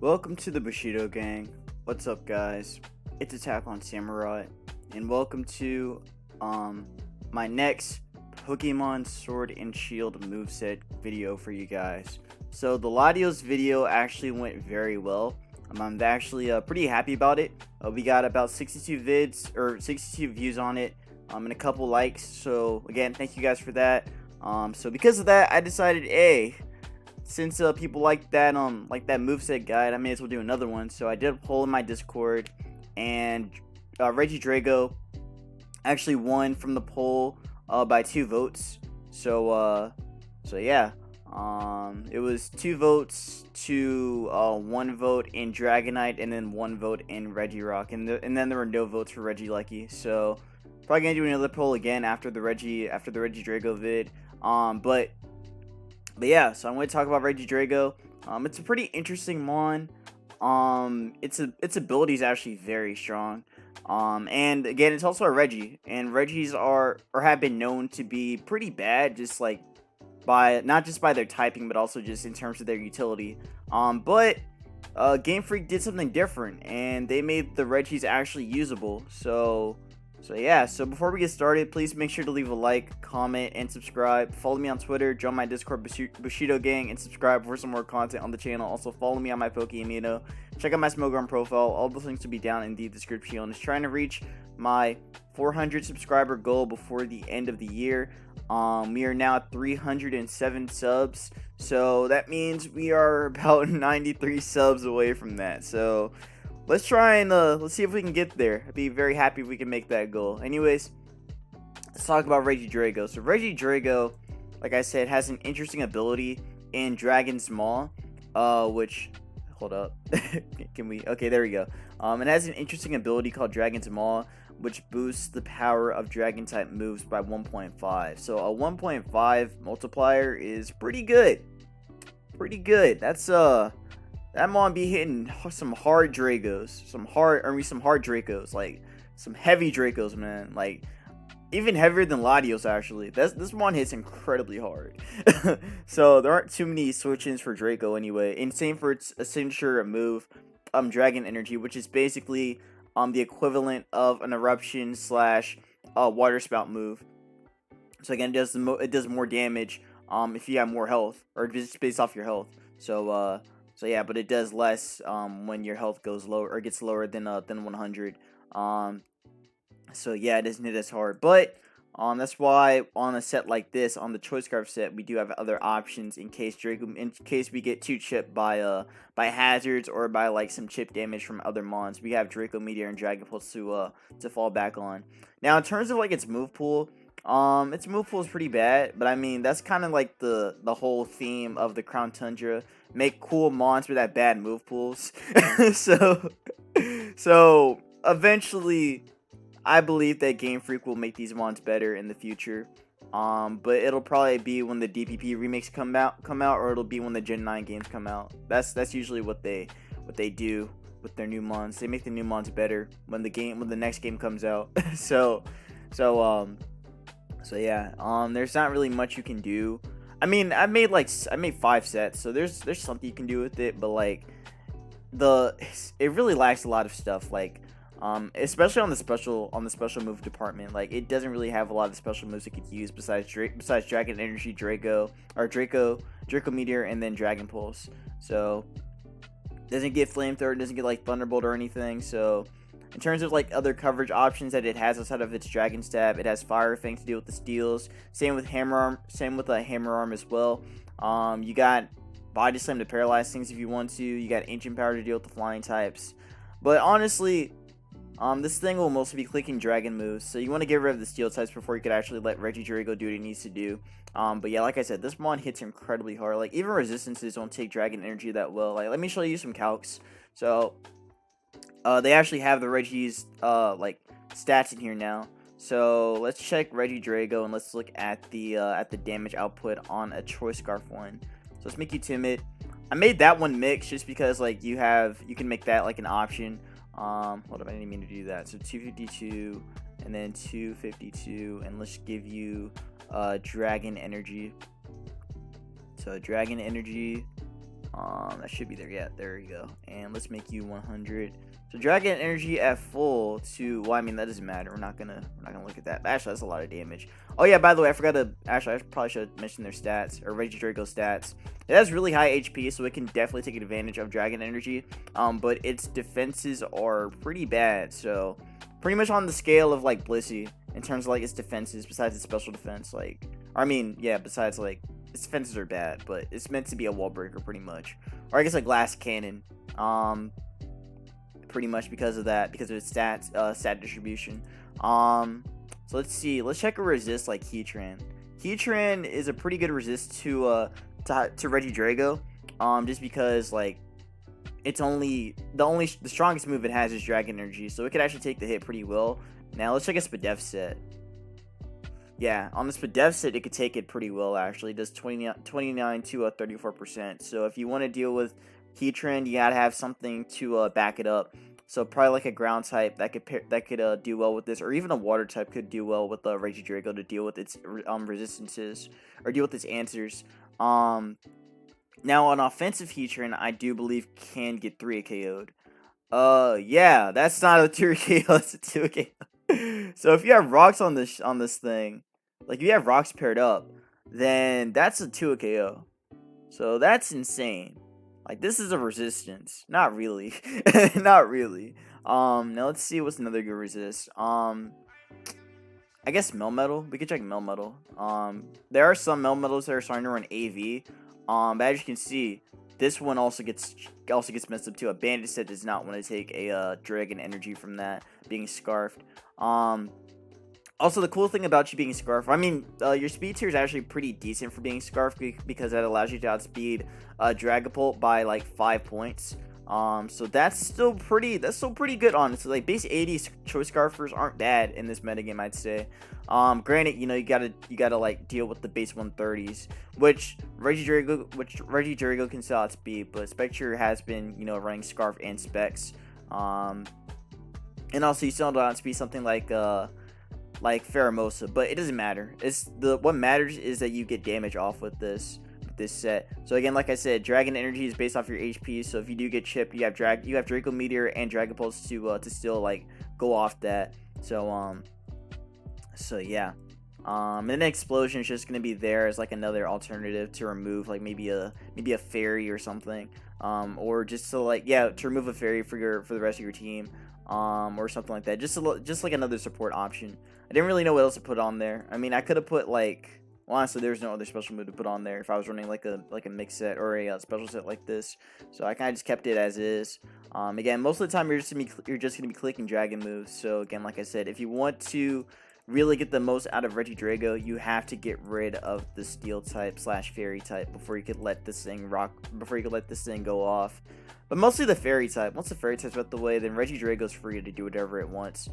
Welcome to the Bushido gang. What's up, guys? It's Attack on Samurai, and welcome to my next Pokemon Sword and Shield moveset video for you guys. So the Latios video actually went very well. I'm actually pretty happy about it. We got about 62 vids or 62 views on it, and a couple likes. So again, thank you guys for that. So because of that, I decided, since people like that moveset guide, I may as well do another one. So I did a poll in my Discord, and Regidrago actually won from the poll by 2 votes. So yeah, it was 2 votes to 1 vote in Dragonite, and then 1 vote in Regirock, and then there were no votes for Regilucky. So probably gonna do another poll again after the Regidrago vid. But yeah, so I'm going to talk about Regidrago. It's a pretty interesting mon. Its ability is actually very strong. And again, it's also a Regi, and Regis are or have been known to be pretty bad, just like by not just by their typing, but also just in terms of their utility. But Game Freak did something different, and they made the Regis actually usable. So yeah, so before we get started, please make sure to leave a like, comment, and subscribe. Follow me on Twitter, join my Discord Bushido gang, and subscribe for some more content on the channel. Also follow me on my Pokeamino. Check out my Smogon profile. All the links will be down in the description. I'm just trying to reach my 400 subscriber goal before the end of the year. We are now at 307 subs, so that means we are about 93 subs away from that. So let's try and let's see if we can get there. I'd be very happy if we can make that goal. Anyways, let's talk about Regidrago. So Regidrago, like I said, has an interesting ability in Dragon's Maw, which, hold up, can we? Okay, there we go. It has an interesting ability called Dragon's Maw, which boosts the power of Dragon type moves by 1.5. So a 1.5 multiplier is pretty good. Pretty good. That's that mon be hitting some hard Dragos, some hard Dracos, like some heavy Dracos, man. Like even heavier than Latios, actually. This mon hits incredibly hard. So there aren't too many switch-ins for Draco anyway. And same for its signature move, Dragon Energy, which is basically the equivalent of an eruption / water spout move. So again, it does more damage if you have more health, or just based off your health. So yeah, but it does less when your health goes lower or gets lower than 100. So yeah, it doesn't hit as hard. But that's why on a set like this, on the Choice Scarf set, we do have other options in case we get too chipped by hazards or by like some chip damage from other mons. We have Draco Meteor and Dragon Pulse to fall back on. Now in terms of like its move pool is pretty bad, but I mean that's kind of like the whole theme of the Crown Tundra. Make cool mons with that bad move pools. so eventually, I believe that Game Freak will make these mons better in the future. But it'll probably be when the DPP remakes come out, or it'll be when the Gen 9 games come out. That's usually what they do with their new mons. They make the new mons better when the next game comes out. So yeah. There's not really much you can do. I mean, I made 5 sets, so there's something you can do with it, but like it really lacks a lot of stuff, like especially on the special move department. Like it doesn't really have a lot of special moves it could use besides Dragon Energy, Draco Meteor, and then Dragon Pulse. So it doesn't get Flamethrower, it doesn't get like Thunderbolt or anything. So in terms of like other coverage options that it has outside of its Dragon Stab, it has Fire Fang to deal with the steals. Same with Hammer Arm as well. You got Body Slam to paralyze things if you want to. You got Ancient Power to deal with the flying types. But honestly, this thing will mostly be clicking Dragon moves, so you want to get rid of the steel types before you could actually let Regidrago do what it needs to do. But yeah, like I said, this mon hits incredibly hard. Like even resistances don't take Dragon Energy that well. Like let me show you some calcs. So they actually have the Regi's like stats in here now. So let's check Regidrago and let's look at the damage output on a Choice Scarf one. So let's make you timid. I made that one mix just because like you can make that like an option. Hold up, I didn't mean to do that. So 252 and then 252, and let's give you Dragon Energy. So Dragon Energy. That should be there. Yeah, there you go. And let's make you 100. So dragon energy at full to, well, I mean, that doesn't matter. We're not gonna look at that. Actually, that's a lot of damage. Oh yeah, by the way, I forgot to, actually, I probably should mention their stats, or Regidrago stats. It has really high HP, so it can definitely take advantage of dragon energy. But its defenses are pretty bad. So pretty much on the scale of like Blissey in terms of like its defenses, besides its special defense. Like, I mean, yeah, besides like its defenses are bad, but it's meant to be a wall breaker pretty much, or I guess a glass cannon. Pretty much because of that, because of its stat distribution. So let's see. Let's check a resist like Heatran. Heatran is a pretty good resist to Regidrago. Just because like it's the strongest move it has is Dragon Energy, so it could actually take the hit pretty well. Now let's check a Spadef set. Yeah, on the Spadef set, it could take it pretty well, actually. It does 29 to 34%. So if you want to deal with Heatran, you gotta have something to back it up. So probably like a ground type that could do well with this, or even a water type could do well with Regidrago to deal with its resistances, or deal with its answers. Now an offensive Heatran, I do believe can get 3 KO'd. Yeah, that's not a 2 KO, that's a 2 KO. So if you have rocks on this thing, like if you have rocks paired up, then that's a 2 KO. So that's insane. Like, this is a resistance. Not really. Not really. Now let's see what's another good resist. I guess Melmetal. We could check Melmetal. There are some Melmetals that are starting to run AV. But as you can see, this one also gets messed up too. A Bandit set does not want to take a Dragon Energy from that being scarfed. Also, the cool thing about you being Scarf, I mean, your speed tier is actually pretty decent for being Scarf because that allows you to outspeed Dragapult by like 5 points. So that's still pretty good, honestly. Like base 80 choice Scarfers aren't bad in this metagame, I'd say. Granted, you know, you gotta like deal with the base 130s, which Regidrago can still outspeed, but Spectre has been, you know, running Scarf and Specs. And also you still don't outspeed something like Pheromosa, but it doesn't matter. What matters is that you get damage off with this set. So again, like I said, Dragon Energy is based off your HP. So if you do get chipped, you have Draco Meteor and Dragapulse to still like go off that. So yeah. And then Explosion is just gonna be there as like another alternative to remove like maybe a fairy or something. Or just to like to remove a fairy for the rest of your team. Or something like that. Just like another support option. I didn't really know what else to put on there. I mean, I could have put like, well, honestly, there's no other special move to put on there if I was running like a mix set or a special set like this. So I kind of just kept it as is. Again, most of the time you're just gonna be clicking dragon moves. So again, like I said, if you want to really get the most out of Regidrago, you have to get rid of the steel type / fairy type before you could let this thing go off. But mostly the fairy type. Once the fairy type's out the way, then Regidrago's free to do whatever it wants,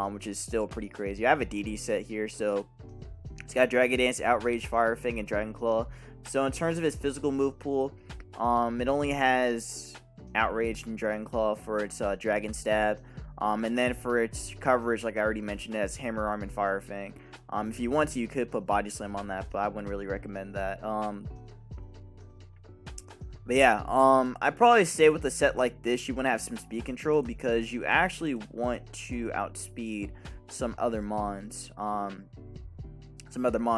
which is still pretty crazy. I have a DD set here, so it's got Dragon Dance, Outrage, Fire Fang, and Dragon Claw. So in terms of its physical move pool, it only has Outrage and Dragon Claw for its Dragon Stab. And then for its coverage, like I already mentioned, it has Hammer Arm and Fire Fang. If you want to, you could put Body Slam on that, but I wouldn't really recommend that. But yeah, I'd probably say with a set like this, you want to have some speed control because you actually want to outspeed some other mons.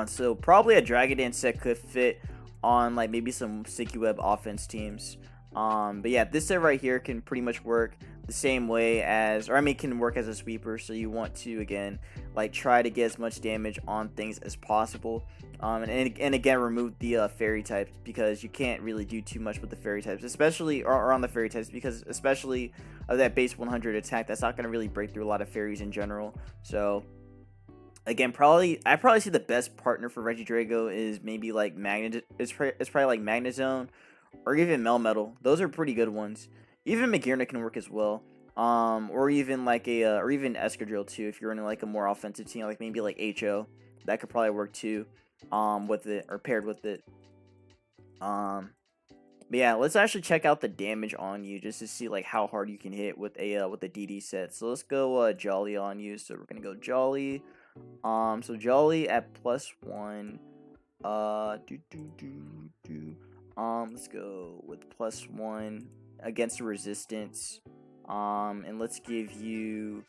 So probably a Dragon Dance set could fit on like maybe some Sticky Web offense teams. But yeah, this set right here can pretty much work the same way as, or I mean, can work as a sweeper. So you want to, again, like try to get as much damage on things as possible. And again, remove the fairy types because you can't really do too much with the fairy types, especially or on the fairy types, because especially of that base 100 attack, that's not going to really break through a lot of fairies in general. So again, I probably see the best partner for Regidrago is maybe like it's probably like Magnezone or even Melmetal. Those are pretty good ones. Even Magearna can work as well. Or even like or even Escadrille too if you're in like a more offensive team, like maybe like HO. That could probably work too. With it or paired with it. But yeah, let's actually check out the damage on you just to see like how hard you can hit with a DD set. So let's go Jolly on you. So we're gonna go Jolly. So Jolly at +1. Let's go with +1 against the resistance. And let's give you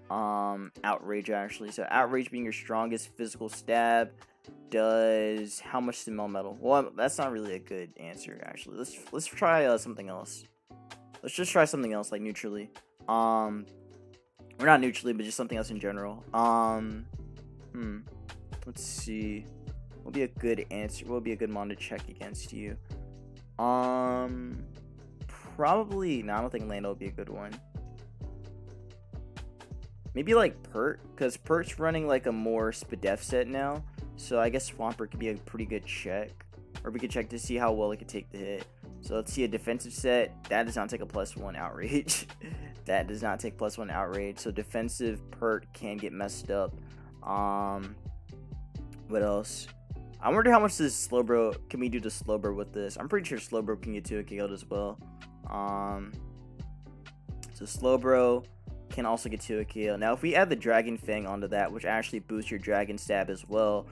outrage actually. So outrage being your strongest physical stab does how much to metal? Well, that's not really a good answer actually. Let's try something else. Let's just try something else like neutrally. Or not neutrally, but just something else in general. Let's see. What would be a good answer? What would be a good mon to check against you? Probably. No, I don't think Lando would be a good one. Maybe like Pert, because Pert's running like a more Spadef set now. So I guess Swampert could be a pretty good check. Or we could check to see how well it could take the hit. So let's see a defensive set. That does not take a +1 outrage. That does not take +1 outrage. So defensive Pert can get messed up. What else? I wonder how much this Slowbro can we do to Slowbro with this. I'm pretty sure Slowbro can get 2 KO'd as well. So Slowbro can also get 2 KO. Now if we add the Dragon Fang onto that, which actually boosts your Dragon Stab as well,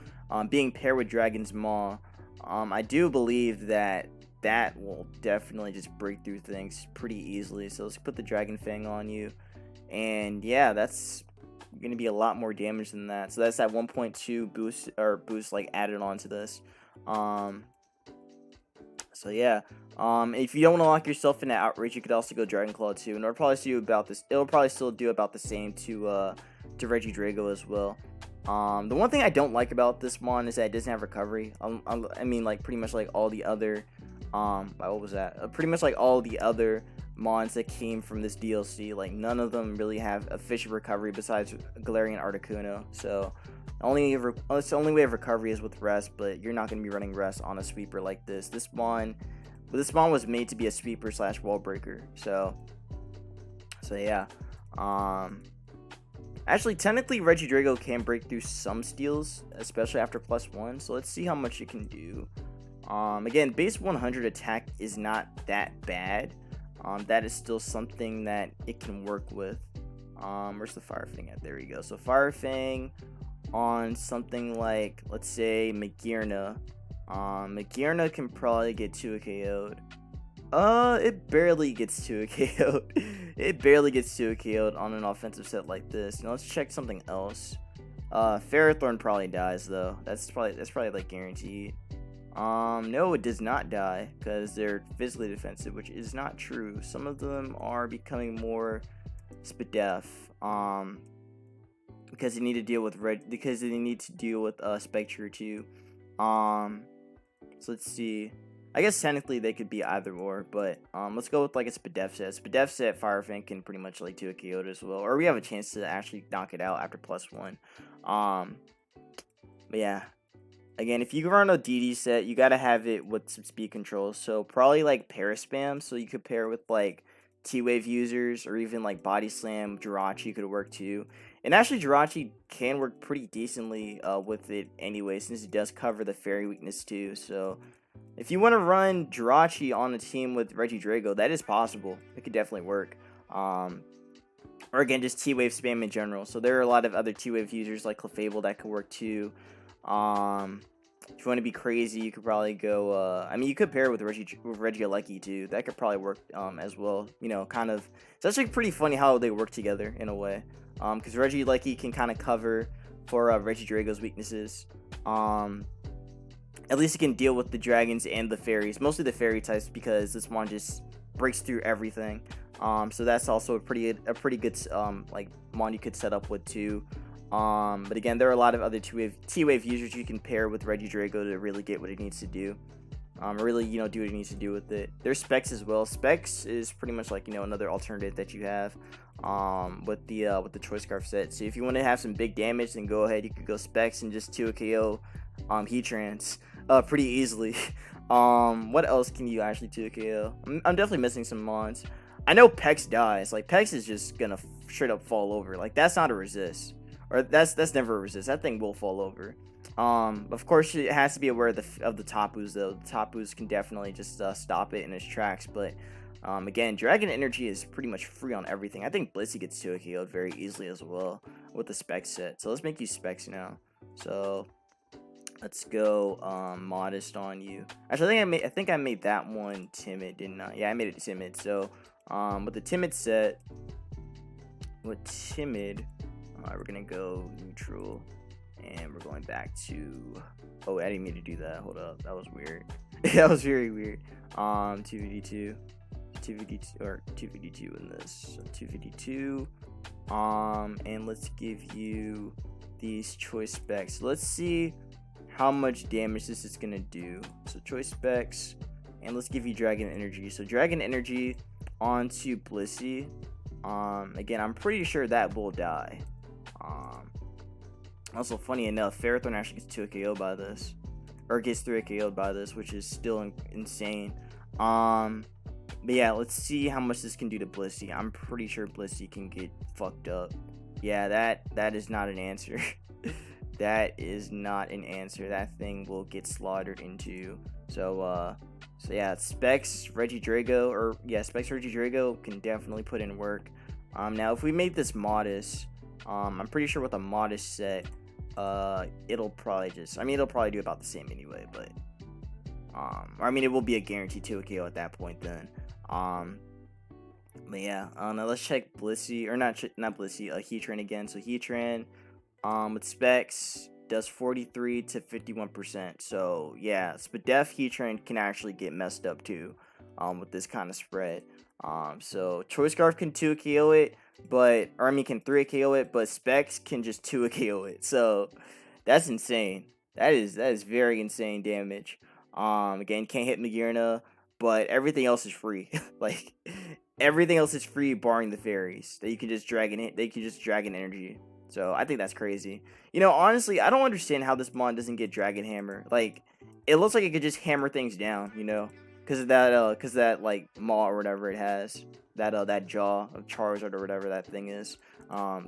being paired with Dragon's Maw, I do believe that will definitely just break through things pretty easily. So let's put the Dragon Fang on you, and yeah, that's gonna be a lot more damage than that. So that's that 1.2 boost like added on to this. So yeah, if you don't want to lock yourself in outrage, you could also go Dragon Claw too, and it'll probably do about this. It'll probably still do about the same to Regidrago as well. The one thing I don't like about this mon is that it doesn't have recovery. I mean, like pretty much like all the other, what was that? Pretty much like all the other mons that came from this DLC, like none of them really have efficient recovery besides Galarian Articuno. So the only way of recovery is with rest, but you're not going to be running rest on a sweeper like this. This mon was made to be a sweeper / wall breaker. So yeah. Actually, technically, Regidrago can break through some steals, especially after +1. So let's see how much it can do. Again, base 100 attack is not that bad. That is still something that it can work with. Where's the Fire Fang at? There we go. So Fire Fang on something like, let's say, Magearna. Magearna can probably get 2 KO'd. It barely gets 2 KO'd. It barely gets 2 KO'd on an offensive set like this. Now let's check something else. Ferrothorn probably dies though. That's probably like guaranteed. No, it does not die because they're physically defensive, which is not true. Some of them are becoming more Spadef. Because they need to deal with Spectre too. So let's see. I guess technically they could be either or, but let's go with like a Spadef set. Spadef set Fire Fang can pretty much like do a KO as well, or we have a chance to actually knock it out after +1. But yeah, again, if you run a DD set, you gotta have it with some speed control. So probably like Paraspam, so you could pair with like T-Wave users, or even like Body Slam. Jirachi could work too. And actually, Jirachi can work pretty decently with it anyway, since it does cover the fairy weakness too. So if you want to run Jirachi on a team with Regidrago, that is possible. It could definitely work. Or again, just T-Wave spam in general. So there are a lot of other T-Wave users like Clefable that could work too. If you want to be crazy, you could probably go, I mean, you could pair with Regieleki too. That could probably work as well. You know, kind of. It's actually pretty funny how they work together in a way. Because Regieleki can kind of cover for Regidrago's weaknesses. At least it can deal with the dragons and the fairies, mostly the fairy types, because this one just breaks through everything. So that's also a pretty good like mon you could set up with too. But again, there are a lot of other T-Wave users you can pair with Regidrago to really get what it needs to do. Really, do what it needs to do with it. There's Specs as well. Specs is pretty much like, another alternative that you have with the Choice Scarf set. So if you want to have some big damage, then go ahead. You could go Specs and just 2 KO Heatrans pretty easily. What else can you actually 2 KO? I'm definitely missing some mons. I know Pex dies. Like, Pex is just gonna straight up fall over. Like, that's not a resist. Or that's never a resist. That thing will fall over. Of course, it has to be aware of the Tapus though. The Tapus can definitely just stop it in its tracks. But again, Dragon Energy is pretty much free on everything. I think Blissey gets 2 KO'd very easily as well with the Specs set. So let's make you Specs now. So Let's go modest on you. Actually, I think I made that one timid, didn't I? Yeah, I made it timid. So with the timid set, with timid, we're gonna go neutral, and we're going back to. Oh, I didn't mean to do that. Hold up, that was weird. That was very weird. 2v2, 2v2 or 2v2 in this. So 2v2. And let's give you these choice specs. Let's see how much damage this is gonna do. So choice specs, and let's give you dragon energy. So dragon energy onto Blissey. Again, I'm pretty sure that will die. Also, funny enough, Ferrothorn actually gets 2 KO by this, or gets 3 KO by this, which is still insane. But yeah, let's see how much this can do to Blissey. I'm pretty sure Blissey can get fucked up. Yeah, that is not an answer. That is not an answer. That thing will get slaughtered into. So yeah, Specs Regidrago can definitely put in work. Now if we made this modest, I'm pretty sure with a modest set, it'll probably do about the same anyway, but it will be a guaranteed 2 KO at that point then. But yeah, now let's check Blissey, or not Blissey, Heatran again. So Heatran, with specs, does 43 to 51%. So yeah, Spadef Heatran can actually get messed up too, with this kind of spread. So Choice Scarf can 2 KO it, can 3 KO it, but Specs can just 2 KO it. So that's insane. That is very insane damage. Again, can't hit Magearna, but everything else is free. Like everything else is free, barring the fairies that you can just dragon it. They can just dragon energy. So I think that's crazy. Honestly, I don't understand how this mon doesn't get Dragon Hammer. Like, it looks like it could just hammer things down, because of that like maw or whatever it has, that jaw of Charizard or whatever that thing is. I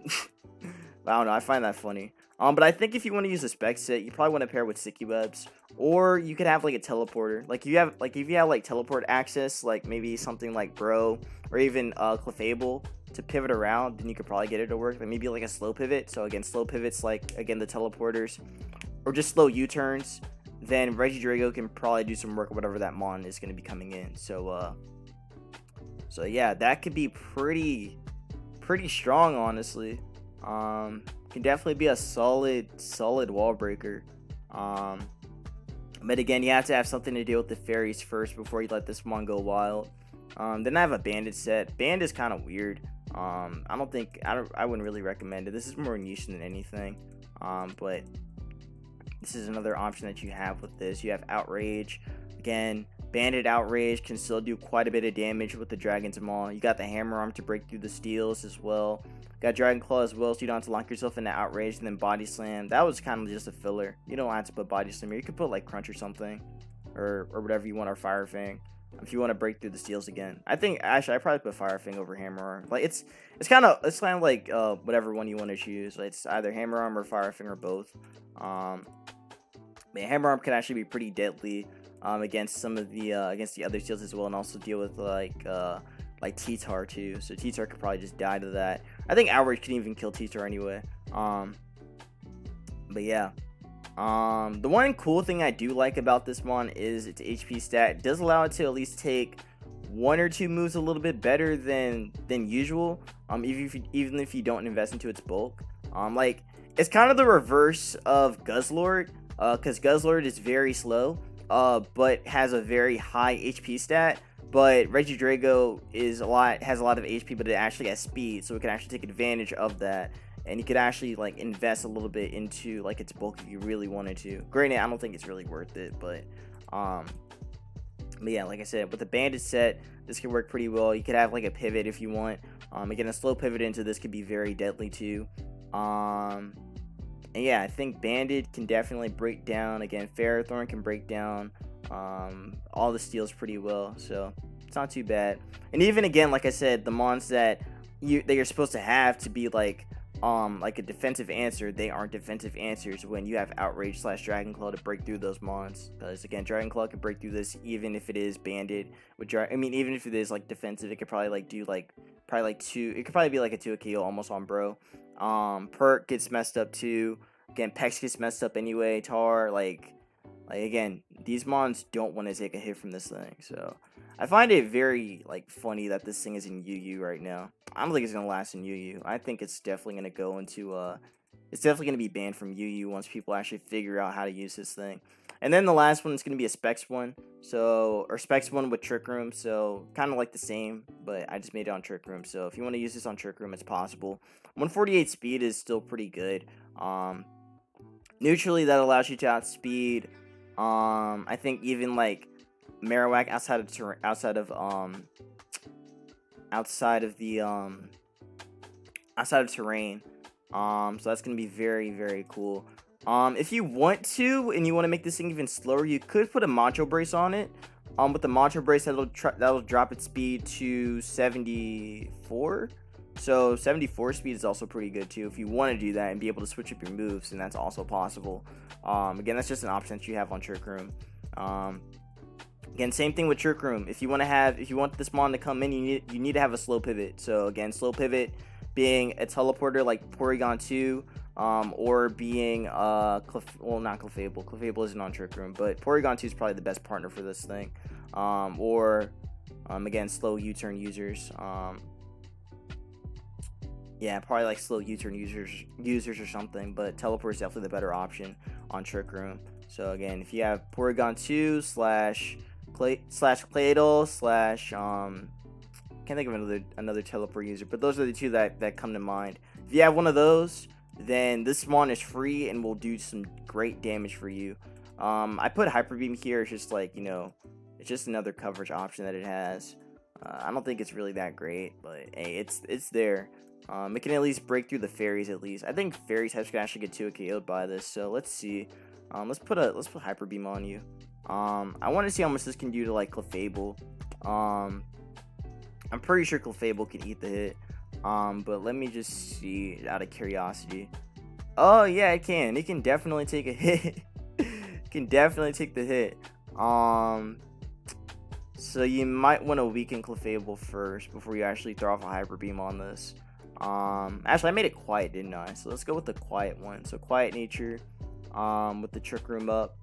don't know. I find that funny. But I think if you want to use a spec set, you probably want to pair with Sticky Webs, or you could have like a teleporter. Like if you have like teleport access, like maybe something like Bro or even Clefable to pivot around, then you could probably get it to work. But maybe like a slow pivot. So again, slow pivots like the teleporters, or just slow U-turns. Then Regidrago can probably do some work or whatever that mon is going to be coming in. So yeah, that could be pretty strong, honestly. Can definitely be a solid wall breaker. But again, you have to have something to deal with the fairies first before you let this mon go wild. Then I have a bandit set. Band is kind of weird. I wouldn't really recommend it. This is more niche than anything. But this is another option that you have with this. You have Outrage. Again, Bandit Outrage can still do quite a bit of damage with the Dragon's Maw. You got the Hammer Arm to break through the steels as well. Got Dragon Claw as well, so you don't have to lock yourself into Outrage. And then Body Slam. That was kind of just a filler. You don't have to put Body Slam here. You could put like Crunch or something. Or whatever you want, or Fire Fang. If you want to break through the steels again. I think, actually, I'd probably put Fire Fang over Hammer Arm. Like, it's kind of like whatever one you want to choose. Like, it's either Hammer Arm or Fire Fang or both. Hammer Arm can actually be pretty deadly against some of the against the other steals as well, and also deal with like T-Tar too. So T-Tar could probably just die to that. I think Outrage can even kill T-Tar anyway. But yeah. The one cool thing I do like about this mon is its HP stat. It does allow it to at least take 1 or 2 moves a little bit better than usual. Even if you don't invest into its bulk. Like, it's kind of the reverse of Guzzlord, because Guzzlord is very slow, but has a very high HP stat. But Regidrago has a lot of HP, but it actually has speed, so it can actually take advantage of that. And you could actually like invest a little bit into like its bulk if you really wanted to. Granted, I don't think it's really worth it, but yeah, like I said, with the bandit set, this can work pretty well. You could have like a pivot if you want. Again, a slow pivot into this could be very deadly too. And yeah, I think bandit can definitely break down. Again, Ferrothorn can break down all the steals pretty well, so it's not too bad. And even again, like I said, the mons that you're supposed to have to be like a defensive answer, they aren't defensive answers when you have Outrage / Dragon Claw to break through those mons. Because again, Dragon Claw can break through this even if it is banded. Even if it is like defensive, it could probably like do like probably like 2. It could probably be like a 2 KO almost on Bro. Perk gets messed up too. Again, Pex gets messed up anyway. Tar, like again, these mons don't want to take a hit from this thing. So I find it very like funny that this thing is in UU right now. I don't think it's gonna last in UU. I think it's definitely gonna go into it's definitely gonna be banned from UU once people actually figure out how to use this thing. And then the last one is gonna be a Specs one. So, or Specs one with Trick Room. So kind of like the same, but I just made it on Trick Room. So if you want to use this on Trick Room, it's possible. 148 speed is still pretty good. Neutrally, that allows you to outspeed. I think even like Marowak outside of terrain. So that's gonna be very, very cool. If you want to and you want to make this thing even slower, you could put a Macho Brace on it. With the Macho Brace, that'll drop its speed to 74. So 74 speed is also pretty good too if you want to do that and be able to switch up your moves, and that's also possible. Again, that's just an option that you have on Trick Room. Again, same thing with Trick Room. If you want this mon to come in, you need to have a slow pivot. So again, slow pivot being a teleporter like Porygon 2, or being not Clefable. Clefable isn't on Trick Room, but Porygon 2 is probably the best partner for this thing. Again, slow U-turn users. Yeah, probably like slow U-turn users or something, but teleport is definitely the better option on Trick Room. So again, if you have Porygon 2 / Claydol / can't think of another teleport user, but those are the two that come to mind. If you have one of those, then this mon is free and will do some great damage for you. I put Hyper Beam here. It's just like, it's just another coverage option that it has. I don't think it's really that great, but hey, it's there. It can at least break through the fairies at least. I think fairy types can actually get 2 KO'd by this. So let's see. Let's put Hyper Beam on you. I want to see how much this can do to like Clefable. I'm pretty sure Clefable can eat the hit. But let me just see out of curiosity. Oh yeah, it can. It can definitely take a hit. It can definitely take the hit. So you might want to weaken Clefable first before you actually throw off a Hyper Beam on this. Actually, I made it quiet, didn't I? So let's go with the quiet one. So quiet nature, with the Trick Room up.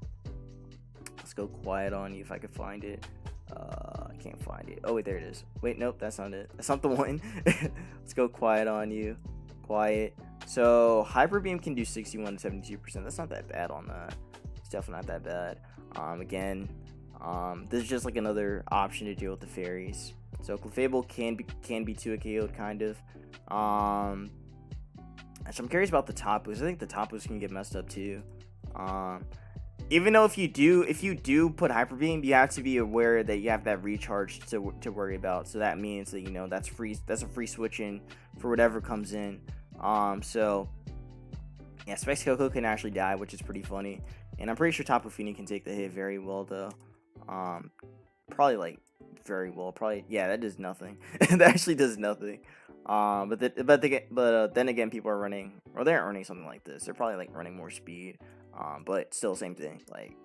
Let's go quiet on you if I can find it. I can't find it. Oh wait, there it is. Wait, nope, that's not it. That's not the one. Let's go quiet on you. Quiet. So Hyper Beam can do 61 to 72%. That's not that bad on that. It's definitely not that bad. Again, this is just like another option to deal with the fairies. So Clefable can be 2 KO'd kind of. So I'm curious about the top boost. I think the top boost can get messed up too. Even though if you do put Hyper Beam, you have to be aware that you have that recharge to worry about. So that means that that's a free switch in for whatever comes in. So yeah, Specs Coco can actually die, which is pretty funny. And I'm pretty sure Tapu Fini can take the hit very well though. Probably like very well. Probably, yeah, that does nothing. That actually does nothing. But then again, people are running, or they're running something like this. They're probably like running more speed. But still, same thing. Like,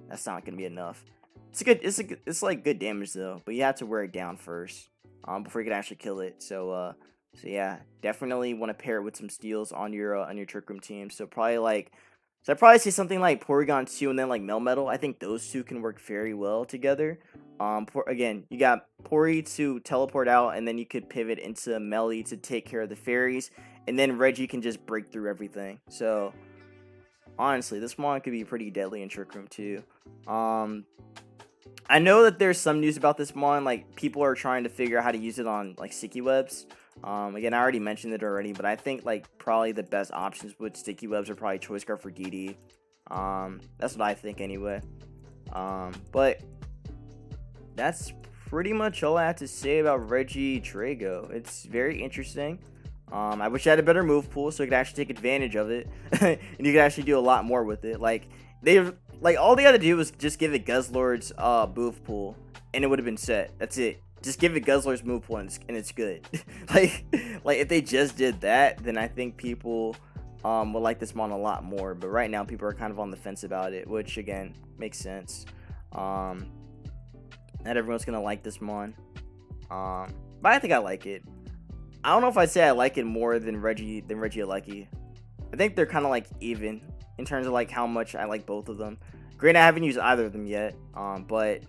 that's not gonna be enough. It's like good damage though, but you have to wear it down first, before you can actually kill it. So yeah, definitely want to pair it with some steals on your Trick Room team. So I'd probably say something like Porygon 2 and then like Melmetal. I think those two can work very well together. Again, you got Pori to teleport out, and then you could pivot into Melly to take care of the fairies, and then Reggie can just break through everything. So honestly, this mon could be pretty deadly in Trick Room too. I know that there's some news about this mon, like people are trying to figure out how to use it on like sticky webs. Again, I already mentioned it already, but I think like probably the best options with sticky webs are probably Choice Scarf for DD. That's what I think anyway. But that's pretty much all I have to say about Regidrago. It's very interesting. I wish I had a better move pool so I could actually take advantage of it, and you could actually do a lot more with it. All they had to do was just give it Guzzlord's move pool, and it would have been set. That's it. Just give it Guzzlord's move pool, and it's good. like if they just did that, then I think people would like this mon a lot more. But right now, people are kind of on the fence about it, which again makes sense. Not everyone's gonna like this mon, but I think I like it. I don't know if I'd say I like it more than Regieleki. I think they're kind of like even. in terms of like how much I like both of them. Granted, I haven't used either of them yet, but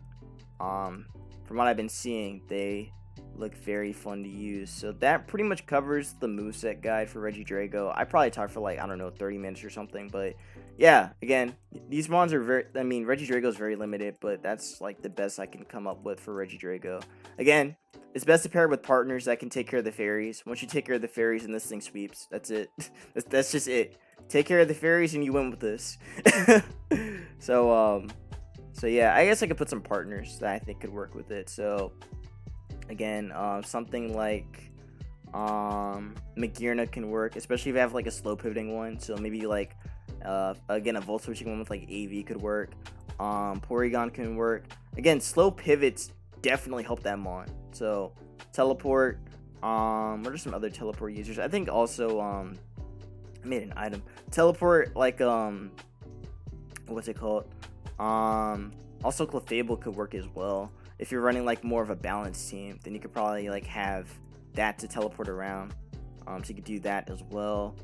from what I've been seeing, they look very fun to use. So that pretty much covers the moveset guide for Regidrago. I probably talked for like, I don't know, 30 minutes or something, but yeah, again, these mons are very, I mean, Regidrago is very limited, but that's like the best I can come up with for Regidrago. Again, it's best to pair with partners that can take care of the fairies. Once you take care of the fairies and this thing sweeps, that's it. That's just it. Take care of the fairies and you win with this. So yeah, I guess I could put some partners that I think could work with it. So again, something like Magirna can work, especially if you have like a slow pivoting one. So maybe like again, a volt switching one with like AV could work. Porygon can work. Again, slow pivots definitely help that mon. So teleport. What are some other teleport users? I think also I made an item. Teleport, like what's it called? Also Clefable could work as well. If you're running like more of a balanced team, then you could probably like have that to teleport around. So you could do that as well.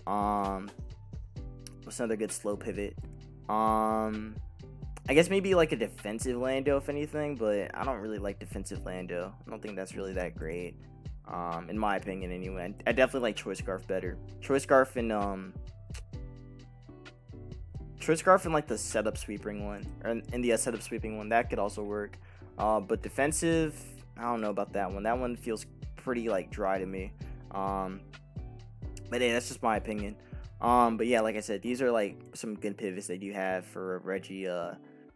What's another good slow pivot? I guess maybe like a defensive Lando, if anything, but I don't really like defensive Lando. I don't think that's really that great. In my opinion anyway. I definitely like Choice Scarf better. Choice Scarf and like the setup sweeping one, or in the setup sweeping one, that could also work. But defensive, I don't know about that one. That one feels pretty like dry to me. But hey, that's just my opinion. But yeah, like I said, these are like some good pivots they do have for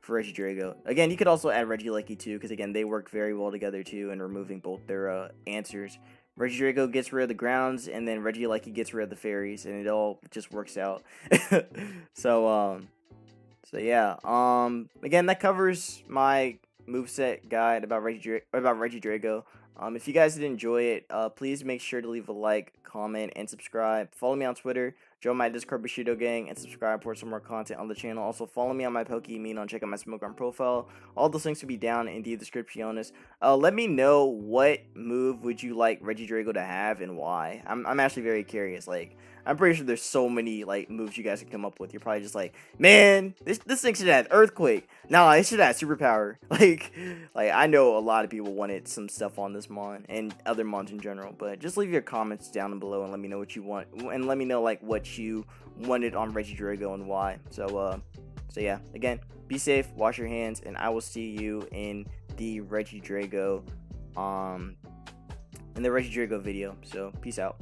Regidrago. Again, you could also add Regilucky too, because again, they work very well together too, and removing both their answers. Regidrago gets rid of the grounds, and then Regilucky gets rid of the fairies, and it all just works out. So yeah. Again, that covers my moveset guide about Regidrago. If you guys did enjoy it, please make sure to leave a like, comment, and subscribe. Follow me on Twitter, join my Discord Bushido gang, and subscribe for some more content on the channel. Also, follow me on my Pokemon, check out my Smokearm profile. All those links will be down in the description. Let me know what move would you like Regidrago to have and why. I'm actually very curious. Like, I'm pretty sure there's so many like moves you guys can come up with. You're probably just like, man, this thing should have Earthquake. No, it should have Superpower. Like I know a lot of people wanted some stuff on this mon and other mons in general. But just leave your comments down below and let me know what you want, and let me know like what you wanted on Regidrago and why. So yeah, again, be safe, wash your hands, and I will see you in the Regidrago video. So peace out.